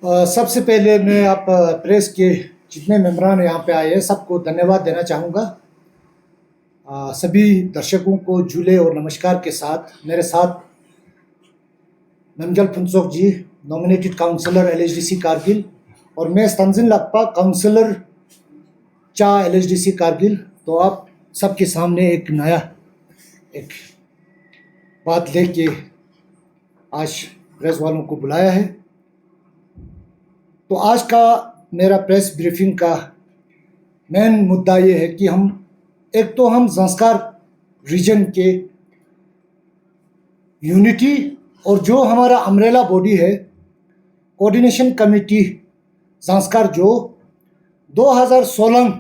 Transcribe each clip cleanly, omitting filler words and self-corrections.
सबसे पहले मैं आप प्रेस के जितने मेम्बरान यहाँ पे आए हैं सबको धन्यवाद देना चाहूँगा। सभी दर्शकों को झूले और नमस्कार के साथ मेरे साथ नमजल फुनसोक जी, नॉमिनेटेड काउंसलर एलएचडीसी कारगिल, और मैं तंजिल लप्पा, काउंसलर चा एलएचडीसी कारगिल। तो आप सबके सामने एक नया बात लेके आज प्रेस वालों को बुलाया है। तो आज का मेरा प्रेस ब्रीफिंग का मेन मुद्दा ये है कि हम ज़ांस्कार रीजन के यूनिटी और जो हमारा अम्ब्रेला बॉडी है कोऑर्डिनेशन कमेटी ज़ांस्कार, जो 2016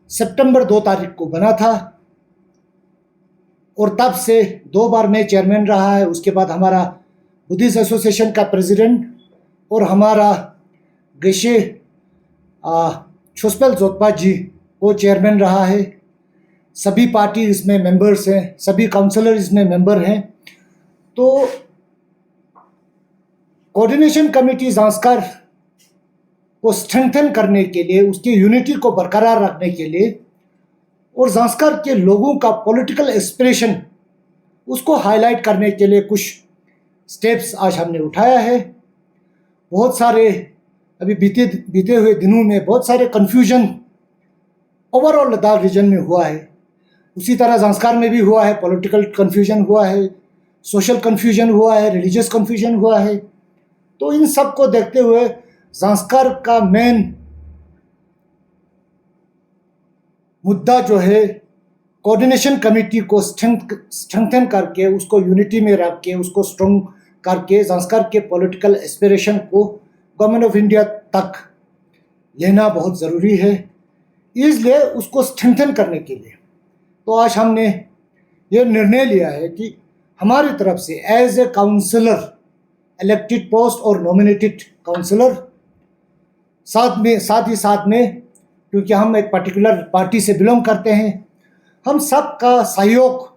सितंबर 2 तारीख को बना था और तब से 2 बार मैं चेयरमैन रहा है। उसके बाद हमारा बुद्धिस्ट एसोसिएशन का प्रेसिडेंट और हमारा गेशे छोस्पेल जोतपा जी वो चेयरमैन रहा है। सभी पार्टी इसमें मेंबर्स हैं, सभी काउंसलर इसमें मेंबर हैं। तो कोऑर्डिनेशन कमेटी ज़ांस्कार को स्ट्रेंथन करने के लिए, उसकी यूनिटी को बरकरार रखने के लिए और ज़ांस्कार के लोगों का पॉलिटिकल एस्पिरेशन उसको हाईलाइट करने के लिए कुछ स्टेप्स आज हमने उठाया है। बहुत सारे अभी बीते हुए दिनों में बहुत सारे कन्फ्यूजन ओवरऑल लद्दाख रीजन में हुआ है, उसी तरह ज़ांस्कार में भी हुआ है। पॉलिटिकल कन्फ्यूजन हुआ है, सोशल कन्फ्यूजन हुआ है, रिलीजियस कन्फ्यूजन हुआ है। तो इन सब को देखते हुए ज़ांस्कार का मेन मुद्दा जो है कोऑर्डिनेशन कमेटी को स्ट्रेंथन करके, उसको यूनिटी में रख के, उसको स्ट्रॉन्ग करके ज़ांस्कार के पॉलिटिकल एस्पिरेशन को गवर्नमेंट ऑफ इंडिया तक लेना बहुत ज़रूरी है। इसलिए उसको स्ट्रेंथन करने के लिए तो आज हमने ये निर्णय लिया है कि हमारी तरफ से as a councillor, elected post और नॉमिनेटेड काउंसलर, साथ ही साथ में क्योंकि हम एक पर्टिकुलर पार्टी से बिलोंग करते हैं, हम सब का सहयोग,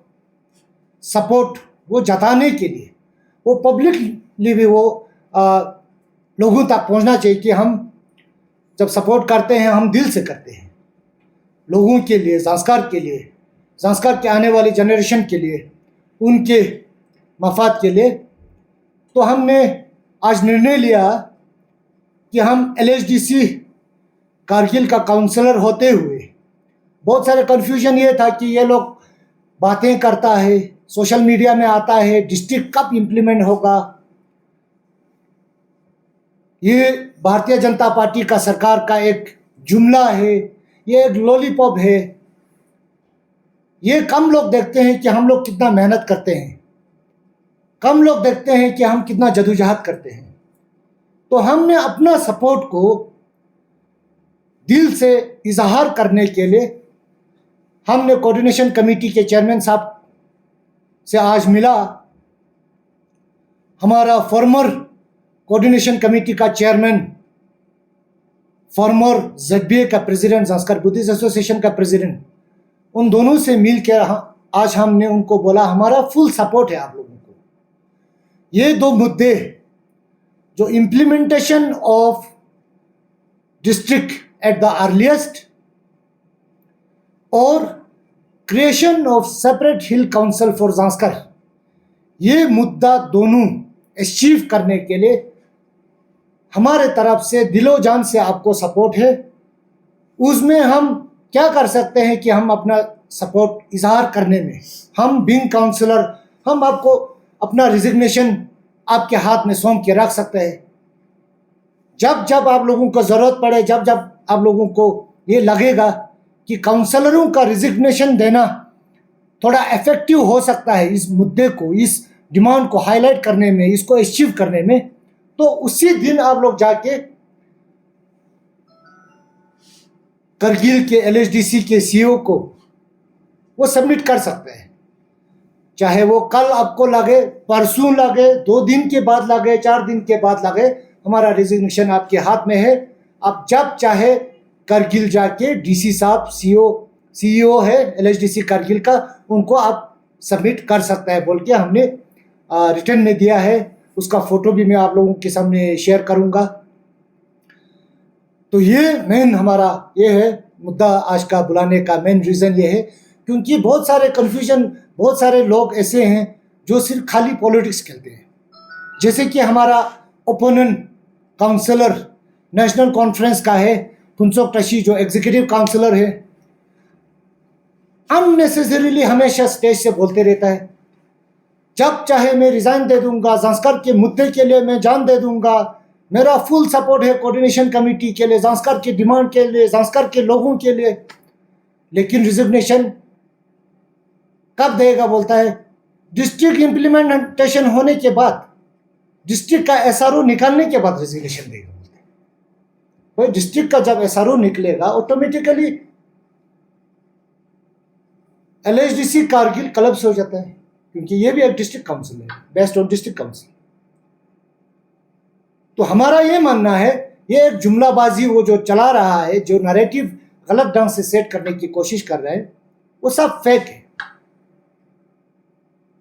सपोर्ट वो जताने के लिए, वो पब्लिकली भी वो लोगों तक पहुंचना चाहिए कि हम जब सपोर्ट करते हैं हम दिल से करते हैं, लोगों के लिए, ज़ांस्कार के लिए, ज़ांस्कार के आने वाली जनरेशन के लिए, उनके मफाद के लिए। तो हमने आज निर्णय लिया कि हम एलएचडीसी कारगिल का काउंसलर होते हुए, बहुत सारे कन्फ्यूजन ये था कि ये लोग बातें करता है, सोशल मीडिया में आता है, डिस्ट्रिक्ट कब इम्प्लीमेंट होगा, ये भारतीय जनता पार्टी का सरकार का एक जुमला है, ये एक लॉलीपॉप है। ये कम लोग देखते हैं कि हम लोग कितना मेहनत करते हैं, कम लोग देखते हैं कि हम कितना जदोजहद करते हैं। तो हमने अपना सपोर्ट को दिल से इजहार करने के लिए हमने कोऑर्डिनेशन कमेटी के चेयरमैन साहब से आज मिला। हमारा फॉर्मर कोऑर्डिनेशन कमेटी का चेयरमैन, फॉर्मर ZBA का प्रेसिडेंट, ज़ांस्कार बुद्धिस्ट एसोसिएशन का प्रेसिडेंट, उन दोनों से मिलकर आज हमने उनको बोला हमारा फुल सपोर्ट है आप लोगों को। ये 2 मुद्दे जो implementation of district at the earliest और creation of separate hill council for Zanskar, ये मुद्दा दोनों अचीव करने के लिए हमारे तरफ से दिलो जान से आपको सपोर्ट है। उसमें हम क्या कर सकते हैं कि हम अपना सपोर्ट इजहार करने में, हम बीइंग काउंसलर, हम आपको अपना रिजिग्नेशन आपके हाथ में सौंप के रख सकते हैं। जब जब आप लोगों को ज़रूरत पड़े, जब जब आप लोगों को ये लगेगा कि काउंसलरों का रिजिग्नेशन देना थोड़ा इफेक्टिव हो सकता है इस मुद्दे को, इस डिमांड को हाईलाइट करने में, इसको अचीव करने में, तो उसी दिन आप लोग जाके करगिल के एलएचडीसी के सीईओ को वो सबमिट कर सकते हैं। चाहे वो कल आपको लगे, परसों लगे, 2 दिन के बाद लगे, 4 दिन के बाद लगे, हमारा रिजिग्नेशन आपके हाथ में है। आप जब चाहे करगिल जाके डीसी साहब, सीईओ है एलएचडीसी करगिल का, उनको आप सबमिट कर सकता है बोल के हमने रिटर्न में दिया है। उसका फ़ोटो भी मैं आप लोगों के सामने शेयर करूंगा। तो ये मेन हमारा ये है मुद्दा, आज का बुलाने का मेन रीज़न ये है, क्योंकि बहुत सारे कन्फ्यूजन, बहुत सारे लोग ऐसे हैं जो सिर्फ खाली पॉलिटिक्स खेलते हैं। जैसे कि हमारा ओपोनेंट काउंसलर नेशनल कॉन्फ्रेंस का है फुनसोक टशी, जो एग्जीक्यूटिव काउंसलर है, अननेसेसरीली हमेशा स्टेज से बोलते रहता है, जब चाहे मैं रिजाइन दे दूंगा, संस्कार के मुद्दे के लिए मैं जान दे दूंगा, मेरा फुल सपोर्ट है कोऑर्डिनेशन कमेटी के लिए, संस्कार की डिमांड के लिए, संस्कार के लोगों के लिए। लेकिन रिजिग्नेशन कब देगा बोलता है? डिस्ट्रिक्ट इम्प्लीमेंटेशन होने के बाद, डिस्ट्रिक्ट का एसआरओ निकालने के बाद रिजिग्नेशन देगा बोलते हैं। भाई डिस्ट्रिक्ट का जब एसआरओ निकलेगा ऑटोमेटिकली एलएचडीसी कारगिल क्लब्स हो जाता है, क्योंकि ये भी एक डिस्ट्रिक्ट काउंसिल है, बेस्ड ऑन डिस्ट्रिक्ट काउंसिल। तो हमारा ये मानना है, ये एक जुमलाबाजी वो जो चला रहा है, जो नैरेटिव गलत ढंग से सेट करने की कोशिश कर रहे हैं, वो सब फेक है।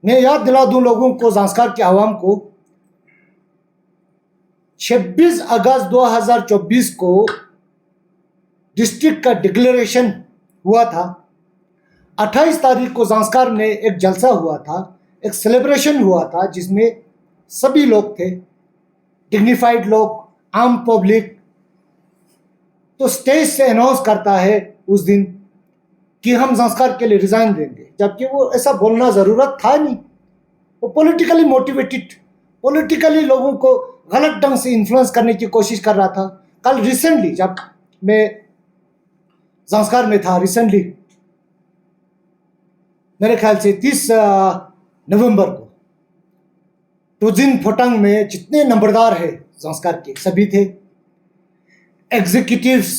मैं याद दिला दूं लोगों को, संस्कार के आवाम को, 26 अगस्त 2024 को डिस्ट्रिक्ट का डिक्लेरेशन हुआ था। 28 तारीख को संस्कार में एक जलसा हुआ था, एक सेलिब्रेशन हुआ था, जिसमें सभी लोग थे, डिग्निफाइड लोग, आम पब्लिक। तो स्टेज से अनाउंस करता है उस दिन कि हम संस्कार के लिए रिजाइन देंगे, जबकि वो ऐसा बोलना ज़रूरत था नहीं। वो पॉलिटिकली मोटिवेटेड, पॉलिटिकली लोगों को गलत ढंग से इन्फ्लुएंस करने की कोशिश कर रहा था। कल रिसेंटली जब मैं संस्कार में था, रिसेंटली मेरे ख्याल से 30 नवंबर को, टोजिन फोटांग में जितने नंबरदार है संस्कार के सभी थे, एग्जीक्यूटिव्स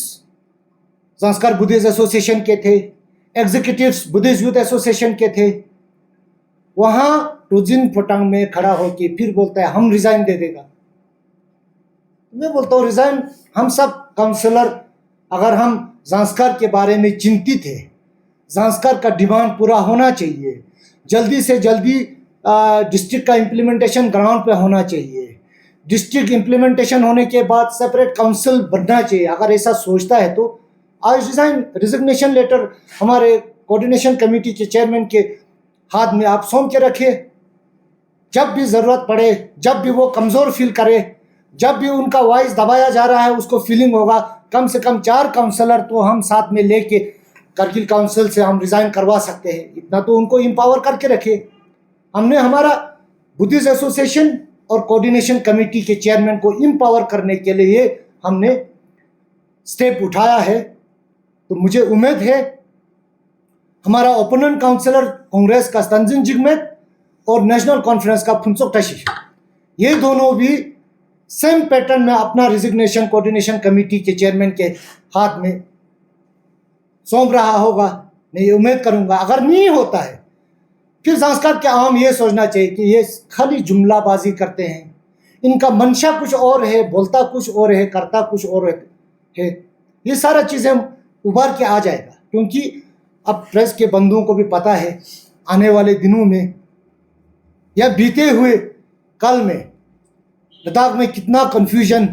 संस्कार बुद्धिस्ट एसोसिएशन के थे, एग्जीक्यूटिव्स बुद्धिस्ट यूथ एसोसिएशन के थे। वहाँ टोजिन फोटांग में खड़ा होकर फिर बोलता है हम रिजाइन दे देगा। मैं बोलता हूँ रिजाइन, हम सब काउंसलर अगर हम संस्कार के बारे में चिंतित है, संस्कार का डिमांड पूरा होना चाहिए, जल्दी से जल्दी डिस्ट्रिक्ट का इम्प्लीमेंटेशन ग्राउंड पे होना चाहिए, डिस्ट्रिक्ट इम्प्लीमेंटेशन होने के बाद सेपरेट काउंसिल बनना चाहिए, अगर ऐसा सोचता है तो आज रिजिग्नेशन लेटर हमारे कोऑर्डिनेशन कमेटी के चेयरमैन के हाथ में आप सौंप के रखिए। जब भी ज़रूरत पड़े, जब भी वो कमज़ोर फील करे, जब भी उनका वॉइस दबाया जा रहा है, उसको फीलिंग होगा कम से कम 4 काउंसलर तो हम साथ में लेके कारगिल काउंसिल से हम रिज़ाइन करवा सकते हैं, इतना तो उनको एम्पावर करके रखे। हमने हमारा बुद्धिस्ट एसोसिएशन और कोऑर्डिनेशन कमेटी के चेयरमैन को एम्पावर करने के लिए हमने स्टेप उठाया है। तो मुझे उम्मीद है हमारा ओपोनेंट काउंसलर कांग्रेस का तंजिन जिगमेट और नेशनल कॉन्फ्रेंस का फुनसोक टशी, ये दोनों भी सेम पैटर्न में अपना रिजिग्नेशन कोऑर्डिनेशन कमेटी के चेयरमैन के हाथ में सौंप रहा होगा। मैं ये उम्मीद करूंगा, अगर नहीं होता है फिर संस्कार के आम ये सोचना चाहिए कि ये खाली जुमलाबाजी करते हैं, इनका मंशा कुछ और है, बोलता कुछ और है, करता कुछ और है। ये सारा चीज़ें उभर के आ जाएगा, क्योंकि अब प्रेस के बंधुओं को भी पता है आने वाले दिनों में या बीते हुए कल में लद्दाख में कितना कन्फ्यूजन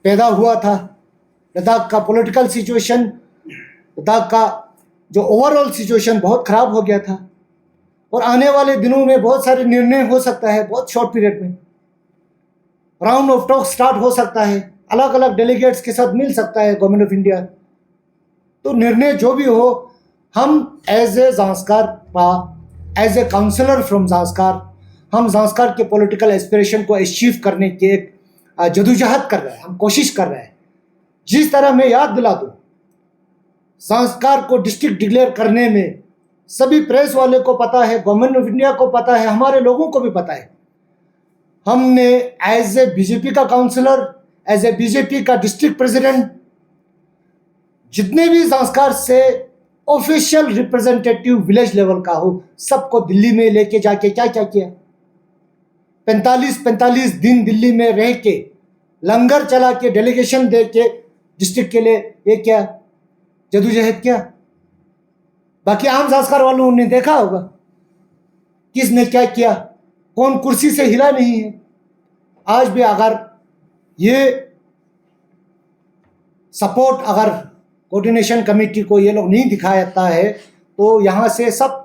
पैदा हुआ था। लद्दाख का पॉलिटिकल सिचुएशन, लद्दाख का जो ओवरऑल सिचुएशन बहुत ख़राब हो गया था, और आने वाले दिनों में बहुत सारे निर्णय हो सकता है, बहुत शॉर्ट पीरियड में राउंड ऑफ टॉक स्टार्ट हो सकता है, अलग अलग डेलीगेट्स के साथ मिल सकता है गवर्नमेंट ऑफ इंडिया। तो निर्णय जो भी हो, हम एज ए संस्कार, एज ए काउंसलर फ्रॉम संस्कार, हम संस्कार के पॉलिटिकल एस्पिरेशन को अचीव करने के एक जदोजहद कर रहे हैं, हम कोशिश कर रहे हैं। जिस तरह मैं याद दिला दूँ, संस्कार को डिस्ट्रिक्ट डिक्लेयर करने में सभी प्रेस वाले को पता है, गवर्नमेंट ऑफ इंडिया को पता है, हमारे लोगों को भी पता है। हमने एज ए बीजेपी का काउंसलर, एज ए बीजेपी का डिस्ट्रिक्ट प्रेसिडेंट, जितने भी संस्कार से ऑफिशियल रिप्रेजेंटेटिव विलेज लेवल का हो, सबको दिल्ली में लेके जाके क्या क्या किया। 45 दिन दिल्ली में रह के लंगर चला के डेलीगेशन दे के डिस्ट्रिक्ट के लिए ये क्या जदोजहद किया। बाकी आम संस्कार वालों ने देखा होगा किसने क्या किया, कौन कुर्सी से हिला नहीं है। आज भी अगर ये सपोर्ट अगर कोऑर्डिनेशन कमेटी को ये लोग नहीं दिखाता है तो यहाँ से सब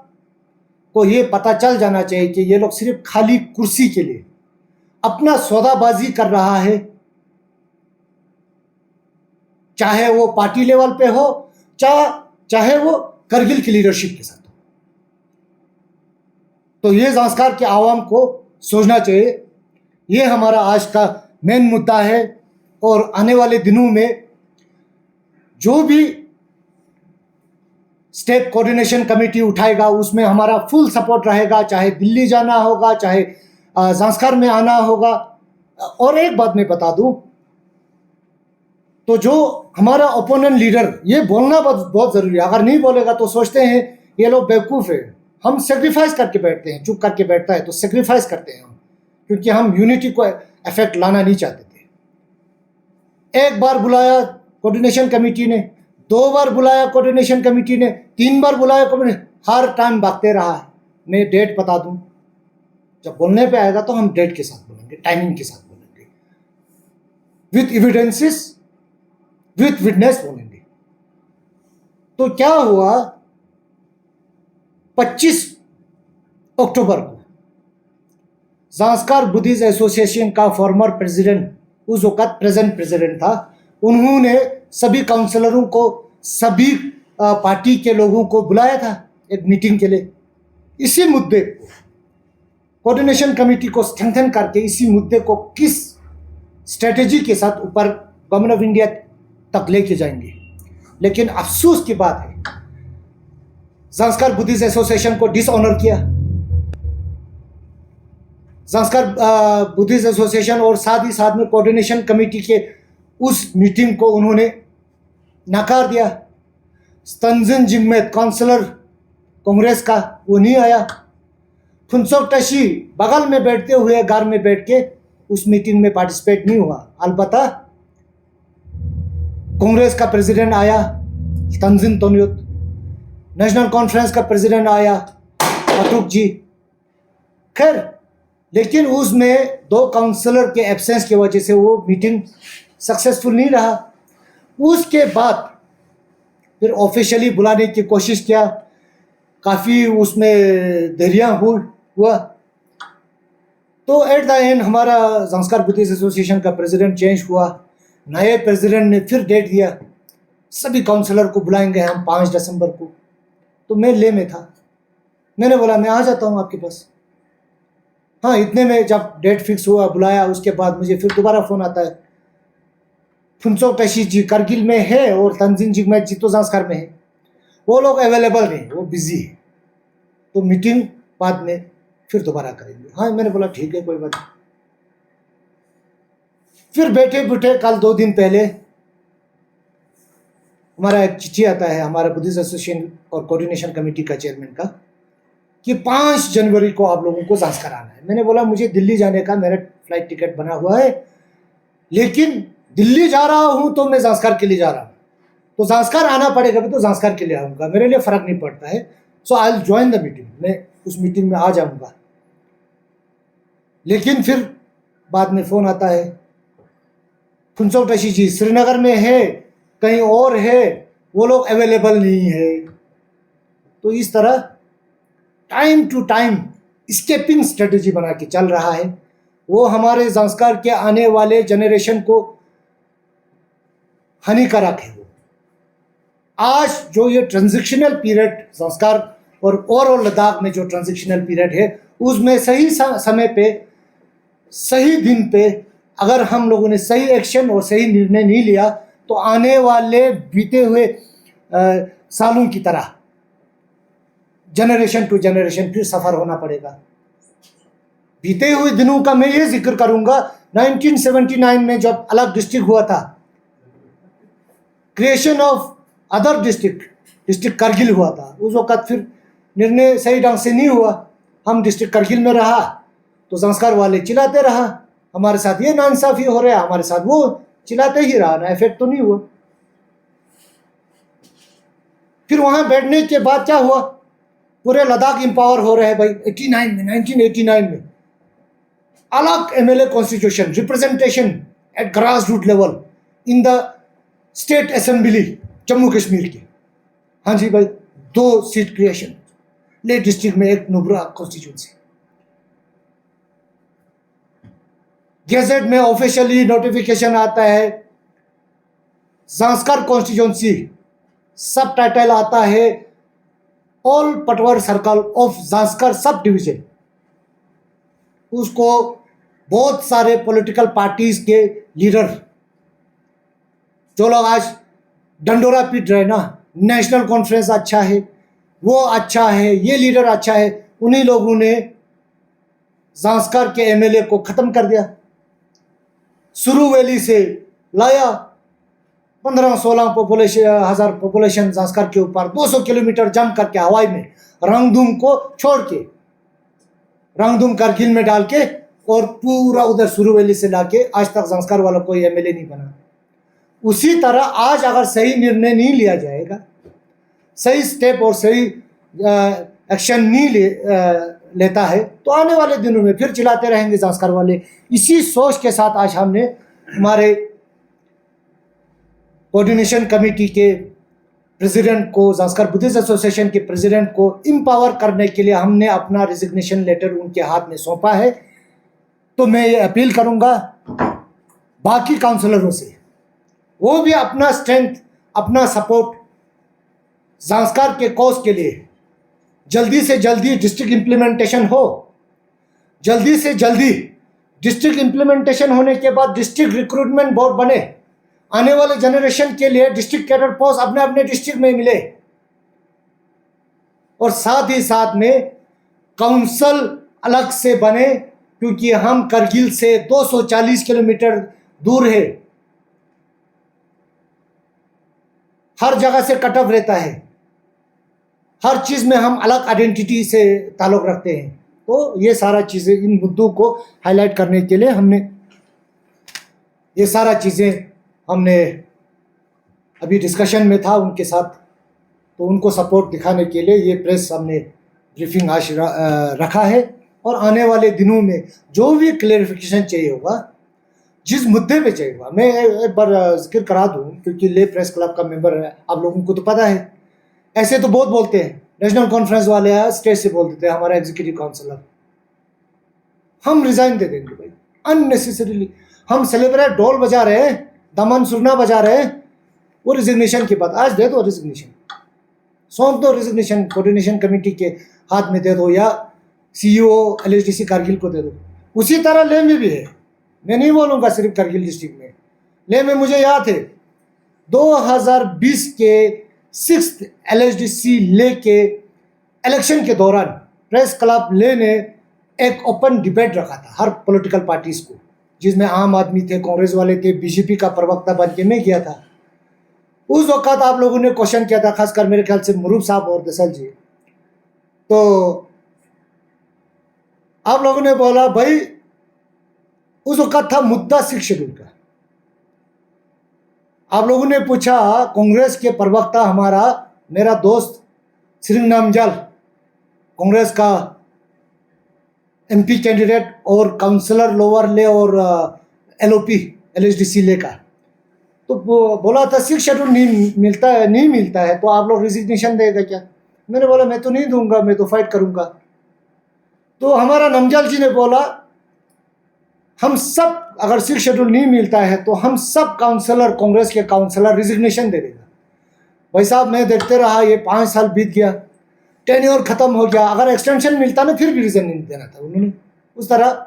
को ये पता चल जाना चाहिए कि ये लोग सिर्फ खाली कुर्सी के लिए अपना सौदाबाजी कर रहा है, चाहे वो पार्टी लेवल पे हो चाहे वो करगिल की लीडरशिप के साथ हो। तो ये ज़ांस्कार के आवाम को सोचना चाहिए। ये हमारा आज का मेन मुद्दा है और आने वाले दिनों में जो भी स्टेट कोऑर्डिनेशन कमेटी उठाएगा उसमें हमारा फुल सपोर्ट रहेगा, चाहे दिल्ली जाना होगा, चाहे ज़ांस्कार में आना होगा। और एक बात मैं बता दूं, तो जो हमारा ओपोनेंट लीडर, ये बोलना बहुत ज़रूरी है। अगर नहीं बोलेगा तो सोचते हैं ये लोग बेवकूफ़ है। हम सेक्रीफाइस करके बैठते हैं, चुप करके बैठता है तो सेक्रीफाइस करते हैं हम, क्योंकि हम यूनिटी को इफेक्ट लाना नहीं चाहते थे। एक बार बुलाया कोऑर्डिनेशन कमेटी ने, 2 बार बुलाया कोऑर्डिनेशन कमेटी ने, 3 बार बुलाया हर टाइम भागते रहा है। मैं डेट बता दूं, जब बोलने पे आएगा तो हम डेट के साथ बोलेंगे, टाइमिंग के साथ बोलेंगे, विथ एविडेंसेस, विथ विटनेस बोलेंगे। तो क्या हुआ, 25 अक्टूबर को ज़ांस्कार बुद्धिस्ट एसोसिएशन का फॉर्मर प्रेसिडेंट, उस वक्त प्रेजेंट प्रेसिडेंट था, उन्होंने सभी काउंसलरों को, सभी पार्टी के लोगों को बुलाया था एक मीटिंग के लिए। इसी मुद्दे को कोऑर्डिनेशन कमेटी को स्ट्रेंथन करके इसी मुद्दे को किस स्ट्रेटेजी के साथ ऊपर गवर्नमेंट ऑफ इंडिया तक लेके जाएंगे। लेकिन अफसोस की बात है, ज़ांस्कार बुद्धिस्ट एसोसिएशन को डिसऑनर किया। ज़ांस्कार बुद्धिस्ट एसोसिएशन और साथ ही साथ में कोऑर्डिनेशन कमेटी के उस मीटिंग को उन्होंने नकार दिया। तंजिन जिग्मेत काउंसलर कांग्रेस का, वो नहीं आया। फुनसोक टशी बगल में बैठते हुए घर में बैठ के उस मीटिंग में पार्टिसिपेट नहीं हुआ। अलबत्ता कांग्रेस का प्रेसिडेंट आया तंजिन तोन्युत, नेशनल कॉन्फ्रेंस का प्रेसिडेंट आया अतुक जी। खैर, लेकिन उसमें 2 काउंसलर के एब्सेंस की वजह से वो मीटिंग सक्सेसफुल नहीं रहा। उसके बाद फिर ऑफिशियली बुलाने की कोशिश किया, काफ़ी उसमें देरियाँ हुआ। तो एट द एंड हमारा ज़ांस्कार बुद्धिस्ट एसोसिएशन का प्रेसिडेंट चेंज हुआ। नए प्रेसिडेंट ने फिर डेट दिया, सभी काउंसलर को बुलाएंगे हम 5 दिसंबर को। तो मैं ले में था, मैंने बोला मैं आ जाता हूँ आपके पास। हाँ, इतने में जब डेट फिक्स हुआ, बुलाया, उसके बाद मुझे फिर दोबारा फ़ोन आता है, फुनसोक टशी जी करगिल में है और तंजिन जिग्मेत जी तो ज़ांस्कार में है, वो लोग अवेलेबल नहीं, वो बिजी है, तो मीटिंग बाद में फिर दोबारा करेंगे। हाँ, मैंने बोला ठीक है, कोई बात नहीं। फिर बैठे कल 2 दिन पहले हमारा एक चिट्ठी आता है हमारा बुद्धिस्ट एसोसिएशन और कोऑर्डिनेशन कमेटी का चेयरमैन का कि 5 जनवरी को आप लोगों को ज़ांस्कार आना है। मैंने बोला मुझे दिल्ली जाने का मेरा फ्लाइट टिकट बना हुआ है, लेकिन दिल्ली जा रहा हूँ तो मैं ज़ांस्कार के लिए जा रहा हूँ, तो ज़ांस्कार आना पड़ेगा भी तो ज़ांस्कार के लिए आऊँगा, मेरे लिए फ़र्क नहीं पड़ता है। So I will join the meeting, मैं उस मीटिंग में आ जाऊँगा। लेकिन फिर बाद में फ़ोन आता है, फुनसोक टशी जी श्रीनगर में है, कहीं और है, वो लोग अवेलेबल नहीं है। तो इस तरह टाइम टू टाइम स्केपिंग स्ट्रेटजी बना के चल रहा है। वो हमारे ज़ांस्कार के आने वाले जनरेशन को हानिकारक है। वो आज जो ये ट्रांजिशनल पीरियड ज़ांस्कार और ओवरऑल लद्दाख में जो ट्रांजिशनल पीरियड है, उसमें सही समय पे, सही दिन पे अगर हम लोगों ने सही एक्शन और सही निर्णय नहीं लिया तो आने वाले बीते हुए सालों की तरह जनरेशन टू जनरेशन फिर सफ़र होना पड़ेगा। बीते हुए दिनों का मैं ये जिक्र करूंगा, 1979 में जब अलग डिस्ट्रिक्ट हुआ था, creation of other district Kargil हुआ था, उस वक़्त फिर निर्णय सही ढंग से नहीं हुआ। हम डिस्ट्रिक्ट करगिल में रहा तो ज़ांस्कार वाले चिल्लाते रहा, हमारे साथ ये नाइंसाफ़ी हो रहा है, हमारे साथ वो चिल्लाते ही रहा ना, इफेक्ट तो नहीं हुआ। फिर वहाँ बैठने के बाद क्या हुआ, पूरे लद्दाख एम्पावर हो रहे हैं भाई। 1989 में अलग MLA constitution, representation at grass root level in the state assembly Jammu Kashmir की। हाँ जी भाई, 2 सीट क्रिएशन ले डिस्ट्रिक्ट में, एक नुब्रा कॉन्स्टिट्यूंसी। गैजेट में ऑफिशियली नोटिफिकेशन आता है, जांस्कर कॉन्स्टिट्यूंसी, सब टाइटल आता है ऑल पटवार circle of Zanskar sub division. उसको बहुत सारे पॉलिटिकल पार्टीज के लीडर, जो लोग आज डंडोरा पीट रहे ना, नेशनल कॉन्फ्रेंस अच्छा है, वो अच्छा है, ये लीडर अच्छा है, उन्हीं लोगों ने जांस्कर के एमएलए को खत्म कर दिया। सुरू वैली से लाया 15-16 हजार पॉपुलेशन जांस्कर के ऊपर, 200 किलोमीटर जंप करके हवाई में रंगदूम को छोड़ के, रंगदूम कारगिल में डाल के, और पूरा उधर सुरू वैली से लाके आज तक जांस्कर वाला कोई एमएलए नहीं बना। उसी तरह आज अगर सही निर्णय नहीं लिया जाएगा, सही स्टेप और सही एक्शन नहीं लेता है, तो आने वाले दिनों में फिर चिल्लाते रहेंगे जांस्कर वाले। इसी सोच के साथ आज हमने हमारे कोऑर्डिनेशन कमेटी के प्रेसिडेंट को, जांस्कर बुद्धिस्ट एसोसिएशन के प्रेसिडेंट को एम्पावर करने के लिए हमने अपना रिजिग्नेशन लेटर उनके हाथ में सौंपा है। तो मैं ये अपील करूंगा बाकी काउंसलरों से, वो भी अपना स्ट्रेंथ, अपना सपोर्ट जांस्कर के कॉज के लिए जल्दी से जल्दी डिस्ट्रिक्ट इम्प्लीमेंटेशन हो। जल्दी से जल्दी डिस्ट्रिक्ट इम्प्लीमेंटेशन होने के बाद डिस्ट्रिक्ट रिक्रूटमेंट बोर्ड बने, आने वाले जनरेशन के लिए डिस्ट्रिक्ट कैडर पोस्ट अपने अपने डिस्ट्रिक्ट में मिले, और साथ ही साथ में काउंसिल अलग से बने, क्योंकि हम करगिल से 240 किलोमीटर दूर है, हर जगह से कट ऑफ रहता है, हर चीज में हम अलग आइडेंटिटी से ताल्लुक रखते हैं। तो ये सारा चीजें, इन मुद्दों को हाईलाइट करने के लिए हमने ये सारा चीजें हमने अभी डिस्कशन में था उनके साथ, तो उनको सपोर्ट दिखाने के लिए ये प्रेस हमने ब्रीफिंग आज रखा है। और आने वाले दिनों में जो भी क्लेरिफिकेशन चाहिए होगा, जिस मुद्दे पे चाहिए होगा, मैं एक बार जिक्र करा दूं, क्योंकि ले प्रेस क्लब का मेंबर है, आप लोगों को तो पता है। ऐसे तो बहुत बोलते हैं, नेशनल कॉन्फ्रेंस वाले स्टेट से बोल देते हैं, हमारा एग्जीक्यूटिव काउंसिलर, हम रिजाइन दे देंगे भाई अननेसेसरीली। हम सेलिब्रेट ढोल बजा रहे हैं, दमन सुरना बजा रहे हैं, वो रिजिग्नेशन की बात, आज दे दो रिजिग्नेशन, सौंप दो रिजिग्नेशन, कोऑर्डिनेशन कमेटी के हाथ में दे दो, या सीईओ एलएचडीसी कारगिल को दे दो। उसी तरह ले में भी है, मैं नहीं बोलूँगा सिर्फ कारगिल डिस्ट्रिक्ट में, ले में मुझे याद है 2020 के 6th एलएचडीसी ले के इलेक्शन के दौरान प्रेस क्लब ले ने एक ओपन डिबेट रखा था हर पॉलिटिकल पार्टीज को, जिसमें आम आदमी थे, कांग्रेस वाले थे, बीजेपी का प्रवक्ता बन के मैं किया था। उस वक्त आप लोगों ने क्वेश्चन किया था, खासकर मेरे ख्याल से मुरूफ साहब और दसल जी, तो आप लोगों ने बोला भाई, उस वक्त था मुद्दा 6 शेड्यूल का। आप लोगों ने पूछा, कांग्रेस के प्रवक्ता हमारा, मेरा दोस्त श्री नामजल, कांग्रेस का एमपी कैंडिडेट और काउंसलर लोअर ले और एलओपी एलएचडीसी ले का, तो बोला था 6 शेड्यूल नहीं मिलता है तो आप लोग रिजिग्नेशन देगा क्या? मैंने बोला मैं तो नहीं दूंगा, मैं तो फाइट करूंगा। तो हमारा नमजल जी ने बोला, हम सब, अगर 6 शेड्यूल नहीं मिलता है तो हम सब काउंसलर, कांग्रेस के काउंसलर रिजिग्नेशन दे देगा। भाई साहब, मैं देखते रहा, ये 5 साल बीत गया, टेन्योर खत्म हो गया, अगर एक्सटेंशन मिलता ना फिर भी रीजन नहीं देना था उन्होंने। उस तरह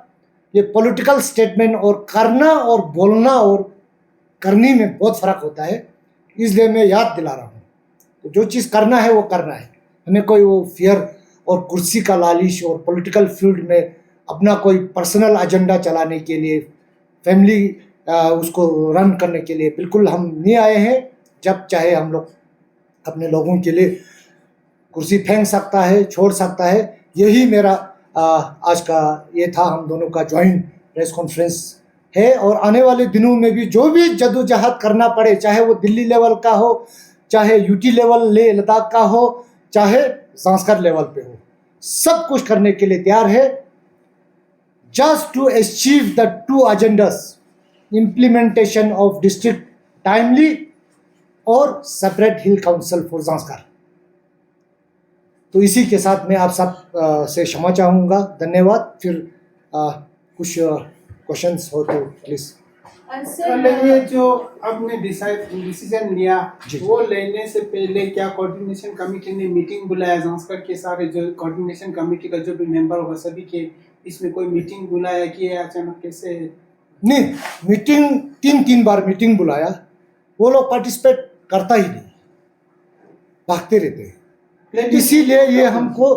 ये पॉलिटिकल स्टेटमेंट और करना और बोलना और करनी में बहुत फ़र्क होता है, इसलिए मैं याद दिला रहा हूँ। तो जो चीज़ करना है वो करना है, हमें कोई वो फियर और कुर्सी का लालिश और पॉलिटिकल फील्ड में अपना कोई पर्सनल एजेंडा चलाने के लिए, फैमिली उसको रन करने के लिए बिल्कुल हम नहीं आए हैं। जब चाहे हम लोग अपने लोगों के लिए कुर्सी फेंक सकता है, छोड़ सकता है। यही मेरा आज का ये था, हम दोनों का ज्वाइंट प्रेस कॉन्फ्रेंस है। और आने वाले दिनों में भी जो भी जद्दोजहद करना पड़े, चाहे वो दिल्ली लेवल का हो, चाहे यूटी लेवल ले लद्दाख का हो, चाहे जांस्कर लेवल पे हो, सब कुछ करने के लिए तैयार है। Just to achieve the 2 agendas, implementation of district timely और separate hill council for Zanskar. तो इसी के साथ मैं आप सब से क्षमा चाहूँगा। धन्यवाद। फिर कुछ क्वेश्चंस हो तो प्लीज़। सर, ये जो आपने डिसीजन लिया, वो लेने से पहले क्या कोऑर्डिनेशन कमेटी ने मीटिंग बुलाया? ज़ांस्कर के सारे जो कोऑर्डिनेशन कमेटी का जो भी मेंबर होगा सभी के इसमें कोई मीटिंग बुलाया कि अचानक कैसे? नहीं, मीटिंग तीन बार मीटिंग बुलाया, वो लोग पार्टिसिपेट करता ही नहीं, भागते रहते हैं। इसीलिए ये हमको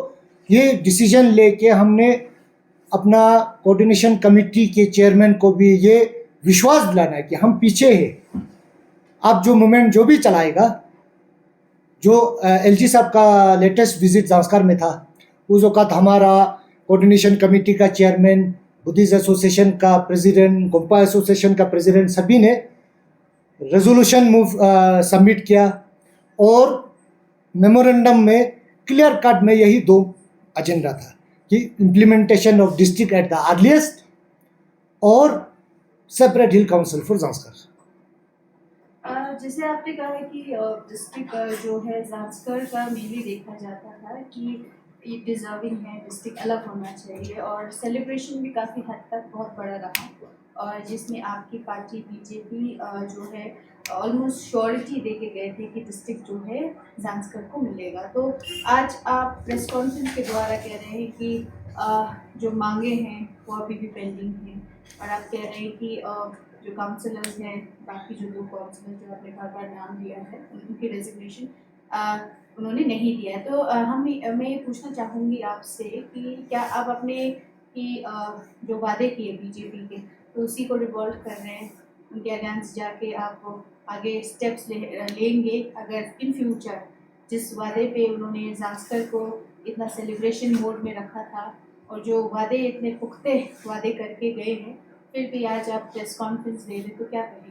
ये डिसीजन लेके हमने अपना कोऑर्डिनेशन कमेटी के चेयरमैन को भी ये विश्वास दिलाना है कि हम पीछे हैं। अब जो मूवमेंट जो भी चलाएगा, जो एलजी साहब का लेटेस्ट विजिट ज़ांस्कर में था, उस वक़्त हमारा कोऑर्डिनेशन कमेटी का चेयरमैन, बुद्धिस्ट एसोसिएशन का प्रेसिडेंट, गोम्पा एसोसिएशन का प्रेसिडेंट, सभी ने रेजोल्यूशन सबमिट किया और मेमोरेंडम में क्लियर कट में यही 2 एजेंडा था कि implementation of district at the earliest और separate hill council for Zanskar. जैसे आपने कहा है कि डिस्ट्रिक्ट जो है ज़ांस्कर का मेनली देखा जाता था कि ये डिजर्विंग है, डिस्ट्रिक्ट अलग होना चाहिए, और सेलिब्रेशन भी काफ़ी हद तक बहुत बड़ा रहा, और जिसमें आपकी पार्टी बीजेपी जो है ऑलमोस्ट श्योरिटी दे के गए थे कि डिस्ट्रिक्ट जो है ज़ांस्कर को मिलेगा। तो आज आप प्रेस कॉन्फ्रेंस के द्वारा कह रहे हैं कि जो मांगे हैं वो अभी भी पेंडिंग हैं, और आप कह रहे हैं कि जो काउंसलर्स हैं, बाकी जो 2 काउंसलर जो आपने बार नाम लिया है, उनकी रेजिग्नेशन उन्होंने नहीं दिया है। तो मैं ये पूछना चाहूँगी आपसे कि क्या आप अपने कि जो वादे किए बीजेपी के, तो उसी को रिवॉल्व कर रहे हैं, उनके अगेंस्ट जाके आप आगे स्टेप्स लेंगे अगर इन फ्यूचर जिस वादे पे उन्होंने ज़ांस्कर को इतना सेलिब्रेशन मोड में रखा था, और जो वादे इतने पुख्ते वादे करके गए हैं, फिर भी आज आप प्रेस कॉन्फ्रेंस ले लें, तो क्या करेंगे?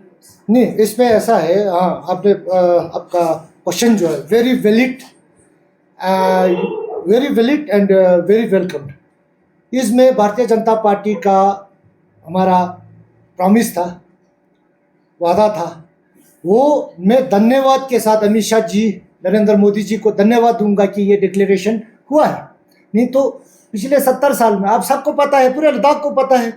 नहीं, इसमें ऐसा है, हाँ, आपने आपका क्वेश्चन जो है very valid and very welcome. इसमें भारतीय जनता पार्टी का हमारा प्रॉमिस था, वादा था, वो मैं धन्यवाद के साथ अमित शाह जी, नरेंद्र मोदी जी को धन्यवाद दूंगा कि ये डिक्लेरेशन हुआ है। नहीं तो पिछले 70 साल में आप सबको पता है, पूरे लद्दाख को पता है,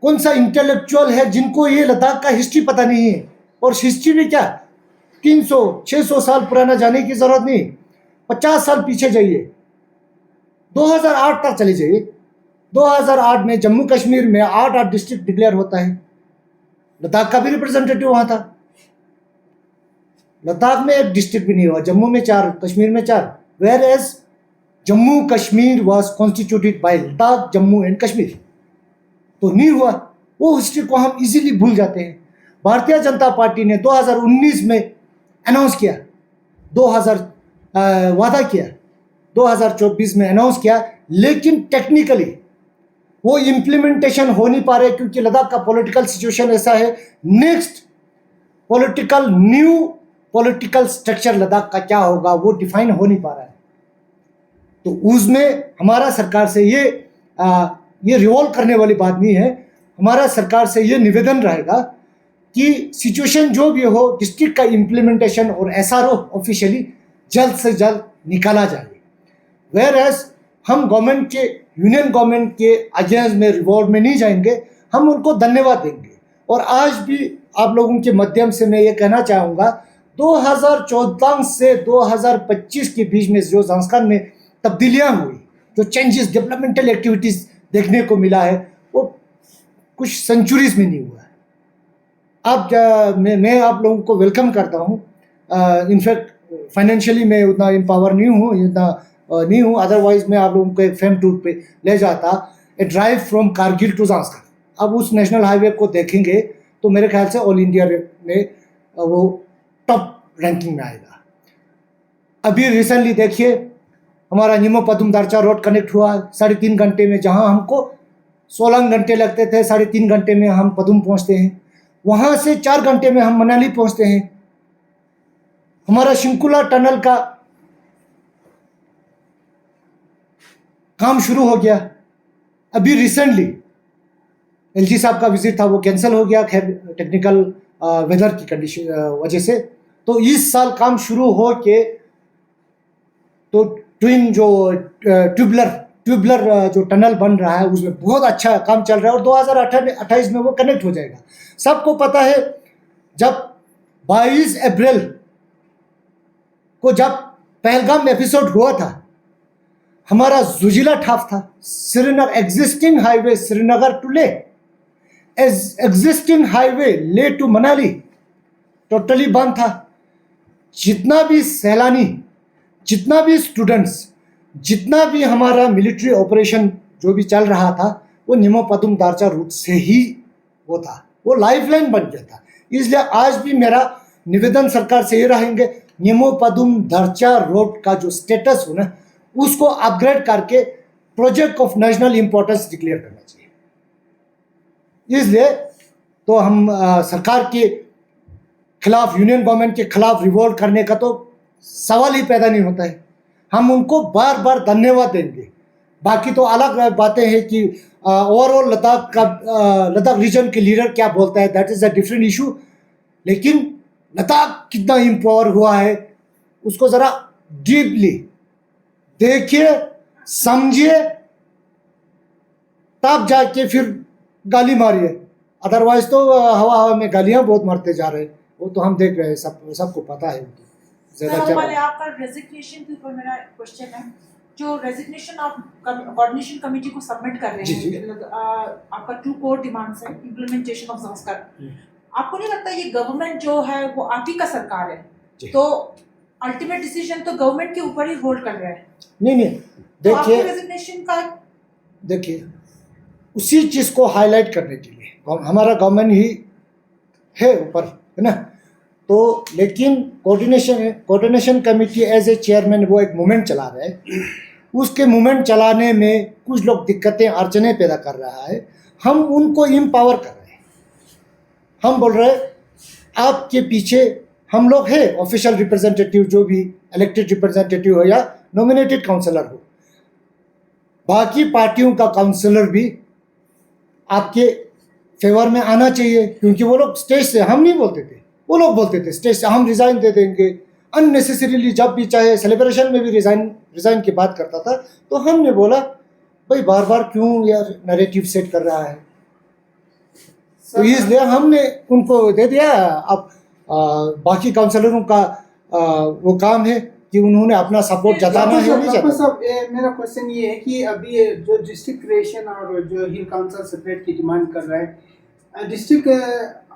कौन सा इंटेलेक्चुअल है जिनको ये लद्दाख का हिस्ट्री पता नहीं है। और हिस्ट्री भी क्या 300-600 साल पुराना जाने की जरूरत नहीं, 50 साल पीछे जाइए, 2008 तक चले जाइए। 2008 में जम्मू कश्मीर में 8 डिस्ट्रिक्ट डिक्लेयर होता है, लद्दाख का भी रिप्रेजेंटेटिव वहां था। लद्दाख में 1 डिस्ट्रिक्ट भी नहीं हुआ, जम्मू में 4, कश्मीर में 4, whereas Jammu Kashmir was constituted by Ladakh, Jammu and Kashmir. तो नहीं हुआ, वो हिस्ट्री को हम इजीली भूल जाते हैं। भारतीय जनता पार्टी ने 2019 में अनाउंस किया, 2000 वादा किया, 2024 में अनाउंस किया, लेकिन टेक्निकली वो इम्प्लीमेंटेशन हो नहीं पा रहे, क्योंकि लद्दाख का पॉलिटिकल सिचुएशन ऐसा है। Next new political structure Ladakh का क्या होगा वो डिफाइन हो नहीं पा रहा है। तो उसमें हमारा सरकार से ये रिवॉल्व करने वाली बात नहीं है। हमारा सरकार से ये निवेदन रहेगा कि सिचुएशन जो भी हो, डिस्ट्रिक्ट का इम्प्लीमेंटेशन और एसआरओ ऑफिशियली जल्द से जल्द निकाला जाए। वेयर एज हम गवर्नमेंट के, यूनियन गवर्नमेंट के अगेंस्ट में रिवॉल्व में नहीं जाएंगे, हम उनको धन्यवाद देंगे। और आज भी आप लोगों के माध्यम से मैं ये कहना चाहूँगा, 2014 से 2025 के बीच में जो ज़ांस्कर में तब्दीलियाँ हुई, जो चेंजेस, डेवलपमेंटल एक्टिविटीज़ देखने को मिला है, वो कुछ सेंचुरीज में नहीं हुआ है। अब मैं आप लोगों को वेलकम करता हूँ। इनफैक्ट फाइनेंशियली मैं उतना एम्पावर नहीं हूँ, अदरवाइज मैं आप लोगों को एक फेम टूर पे ले जाता, a drive from Kargil to Zanskar. अब उस नेशनल हाईवे को देखेंगे तो मेरे ख्याल से ऑल इंडिया में वो टॉप रैंकिंग में आएगा। अभी रिसेंटली देखिए, हमारा निमो पदुम दारचा रोड कनेक्ट हुआ 3.5 घंटे में, जहां हमको 16 घंटे लगते थे, 3.5 घंटे में हम पदुम पहुंचते हैं। वहां से 4 घंटे में हम मनाली पहुंचते हैं। हमारा शिंकुला टनल का काम शुरू हो गया। अभी रिसेंटली एलजी साहब का विजिट था, वो कैंसिल हो गया, खैर टेक्निकल वेदर की कंडीशन वजह से, तो इस साल काम शुरू हो के तो ट्विन जो ट्यूबलर जो टनल बन रहा है उसमें बहुत अच्छा काम चल रहा है और 2028 में वो कनेक्ट हो जाएगा। सबको पता है जब 22 अप्रैल को जब पहलगाम एपिसोड हुआ था, हमारा जुजिला ठाफ था। Srinagar existing highway Srinagar to Leh, existing highway Leh to Manali totally बंद था। जितना भी सैलानी, जितना भी स्टूडेंट्स, जितना भी हमारा मिलिट्री ऑपरेशन जो भी चल रहा था वो निमो पदुम दारचा रूट से ही वो था, वो लाइफलाइन बन गया था। इसलिए आज भी मेरा निवेदन सरकार से ये रहेंगे, निमो पदुम दारचा रोड का जो स्टेटस हो ना उसको अपग्रेड करके project of national importance declare करना चाहिए। इसलिए तो हम सरकार के खिलाफ, यूनियन गवर्नमेंट के खिलाफ रिवोल्ट करने का तो सवाल ही पैदा नहीं होता है। हम उनको बार बार धन्यवाद देंगे। बाकी तो अलग बातें हैं कि ओवरऑल लद्दाख रीजन के लीडर क्या बोलता है, that is a different issue. लेकिन लद्दाख कितना इम्पावर हुआ है उसको ज़रा डीपली देखिए, समझिए, तब जाके फिर गाली मारिए। अदरवाइज तो हवा हवा में गालियाँ बहुत मारते जा रहे हैं, वो तो हम देख रहे हैं, सबको पता है। ज़्यादा क्या आपका रेजिग्नेशन के ऊपर मेरा क्वेश्चन है, जो रेजिग्नेशन आप कोऑर्डिनेशन कमेटी को सबमिट कर रहे हैं, आपका 2 कोर डिमांड्स है, इम्प्लीमेंटेशन ऑफ ज़ास्कर, आपको नहीं लगता ये गवर्नमेंट जो है वो आप ही का सरकार है, तो अल्टीमेट डिसीजन तो गवर्नमेंट के ऊपर ही होल्ड कर रहा है? नहीं, देखिए, तो रेजिग्नेशन का देखिए उसी चीज़ को हाईलाइट करने के लिए हमारा गवर्नमेंट ही है ऊपर, है ना। तो लेकिन coordination committee as a chairman वो एक मूवमेंट चला रहा है, उसके मूवमेंट चलाने में कुछ लोग दिक्कतें अड़चने पैदा कर रहा है। हम उनको एम्पावर कर रहे हैं। हम बोल रहे हैं आपके पीछे हम लोग हैं, ऑफिशियल रिप्रेजेंटेटिव जो भी इलेक्टेड रिप्रेजेंटेटिव हो या नॉमिनेटेड काउंसलर हो, बाकी पार्टियों का काउंसलर भी आपके फेवर में आना चाहिए। क्योंकि वो लोग स्टेज से, हम नहीं बोलते थे, वो लोग बोलते थे स्टेज से हम रिज़ाइन दे देंगे अननेसेसरीली, जब भी चाहे सेलिब्रेशन में भी रिज़ाइन की बात करता था। तो हमने बोला भाई बार बार क्यों यार नैरेटिव सेट कर रहा है, तो इसलिए हमने उनको दे दिया। अब बाकी काउंसलरों का वो काम है कि उन्होंने अपना सपोर्ट जताना है, नहीं डॉक्टर जताना। साहब, मेरा क्वेश्चन ये है कि अभी ये जो डिस्ट्रिक्ट क्रिएशन और जो हिल काउंसिल सेपरेट की डिमांड कर रहा है, डिस्ट्रिक्ट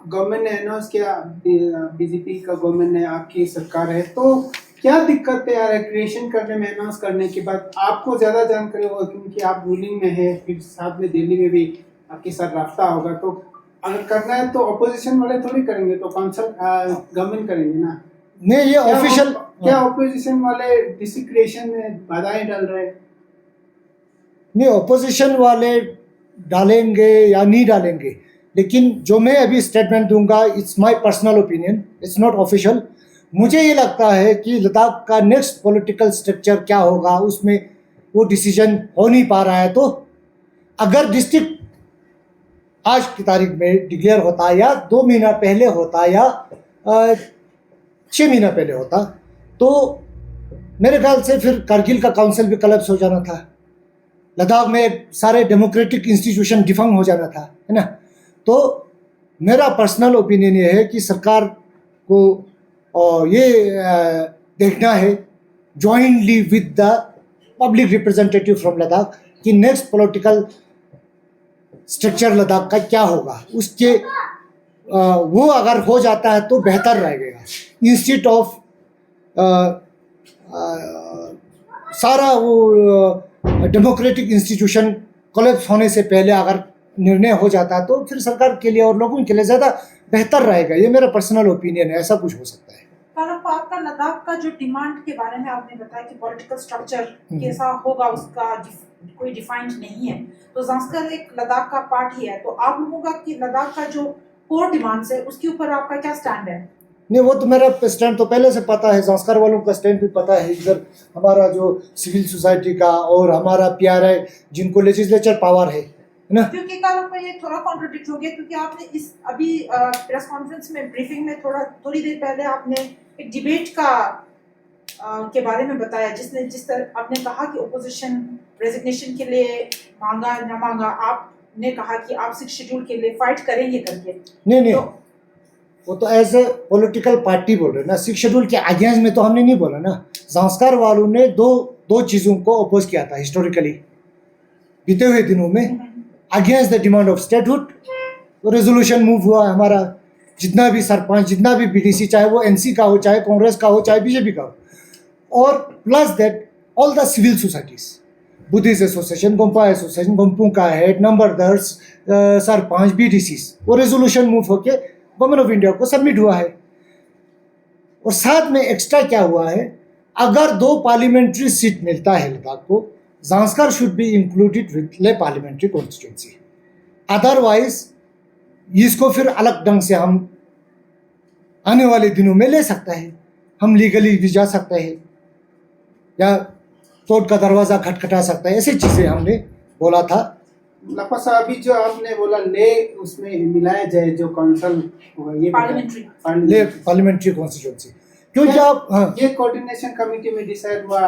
गवर्नमेंट ने अनाउंस किया, बीजेपी का गवर्नमेंट ने, आपकी सरकार है, तो क्या दिक्कतें आ रही है क्रिएशन करने में? अनाउंस करने के बाद आपको ज़्यादा जानकारी होगा क्योंकि आप रूलिंग में है, फिर साथ में दिल्ली में भी आपके साथ रास्ता होगा। तो अगर करना है तो अपोजिशन वाले थोड़ी करेंगे, तो काउंसिल गवर्नमेंट करेंगे ना। नहीं, ये ऑफिशियल क्या ऑपोजिशन वाले डिस्ट्रिक्ट क्रिएशन में बाधाएं डाल रहे हैं? नहीं, ऑपोजिशन वाले डालेंगे या नहीं डालेंगे, लेकिन जो मैं अभी स्टेटमेंट दूंगा it's my personal opinion, it's not official. मुझे ये लगता है कि लद्दाख का नेक्स्ट पॉलिटिकल स्ट्रक्चर क्या होगा उसमें वो डिसीजन हो नहीं पा रहा है। तो अगर डिस्ट्रिक्ट आज की तारीख में डिक्लेयर होता या 2 महीना पहले होता या 6 महीना पहले होता तो मेरे ख्याल से फिर कारगिल का काउंसिल भी कलेप्स हो जाना था, लद्दाख में सारे डेमोक्रेटिक इंस्टीट्यूशन डिफंग हो जाना था, है ना। तो मेरा पर्सनल ओपिनियन ये है कि सरकार को ये देखना है jointly with the public representative from Ladakh कि नेक्स्ट पॉलिटिकल स्ट्रक्चर लद्दाख का क्या होगा। उसके वो अगर हो जाता है तो बेहतर रहेगा, इंस्टेड ऑफ सारा वो डेमोक्रेटिक इंस्टीट्यूशन कोलैप्स होने से पहले अगर निर्णय हो जाता है तो फिर सरकार के लिए और लोगों के लिए ज़्यादा बेहतर रहेगा। ये मेरा पर्सनल ओपिनियन है, ऐसा कुछ हो सकता है। आपका लद्दाख का जो डिमांड के बारे में आपने बताया कि पॉलिटिकल स्ट्रक्चर कैसा होगा उसका कोई डिफाइंड नहीं है, तो ज़ास्कर एक लद्दाख का पार्ट ही है, तो आप लोगों का कि लद्दाख का जो कोर डिमांड्स है उसके ऊपर आपका क्या स्टैंड है? नहीं, वो तो मेरा स्टैंड तो पहले से पता है, ज़ास्कर वालों का स्टैंड भी पता है। इधर हमारा जो सिविल सोसाइटी का और हमारा PRI जिनको लेजिस्लेचर पावर है ना। क्योंकि कारण पर ये थोड़ा कॉन्ट्रडिक्ट हो गया, क्योंकि आपने इस अभी प्रेस कॉन्फ्रेंस में ब्रीफिंग में थोड़ी देर पहले आपने एक डिबेट का के बारे में बताया, जिस तरह आपने कहा कि ओपोजिशन रेजिग्नेशन के लिए मांगा ना मांगा, आपने कहा कि आप 6 शेड्यूल के लिए फाइट करेंगे करके। नहीं तो वो तो एज ए पॉलिटिकल पार्टी बोल रहे ना, 6 शेड्यूल के अगेंस्ट में तो हमने नहीं बोला ना। ज़ांस्कर वालों ने दो चीज़ों को अपोज किया था हिस्टोरिकली बीते हुए दिनों में, against the demand of statehood. तो रेजोल्यूशन मूव हुआ हमारा, जितना भी सरपंच, जितना भी बीडीसी, चाहे वो एनसी का हो, चाहे कांग्रेस का हो, चाहे बीजेपी का हो, और plus that all the civil societies, Buddhist association, gompa association, gompa का हेड, नंबरदार्स, सरपंच, बीडीसी, वो रेजोल्यूशन मूव होके गवर्नमेंट ऑफ इंडिया को सबमिट हुआ है। और साथ में एक्स्ट्रा क्या हुआ है, अगर 2 पार्लियामेंट्री सीट मिलता है लद्दाख को, Zanskar should be included with ले पार्लियामेंट्री कॉन्स्टिट्यूंसी। अदरवाइज इसको फिर अलग ढंग से हम आने वाले दिनों में ले सकता है, हम लीगली भी जा सकते हैं या कोर्ट का दरवाज़ा खटखटा सकता है, ऐसी चीज़ें हमने बोला था। लपा साहब, अभी जो आपने बोला ले उसमें मिलाया जाए जो काउंसिल ये पार्लियामेंट्री कॉन्स्टिट्यूंसी, क्योंकि आप ये कोऑर्डिनेशन कमेटी में डिसाइड हुआ।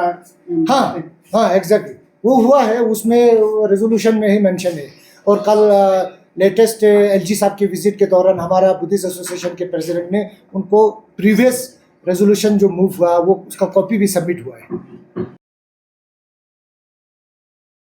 हाँ एग्जैक्टली वो हुआ है, उसमें रेजोल्यूशन में ही मेंशन है। और कल लेटेस्ट एलजी साहब की विजिट के दौरान हमारा बुद्धिस्ट एसोसिएशन के प्रेसिडेंट ने उनको प्रीवियस रेजोल्यूशन जो मूव हुआ वो उसका कॉपी भी सबमिट हुआ है।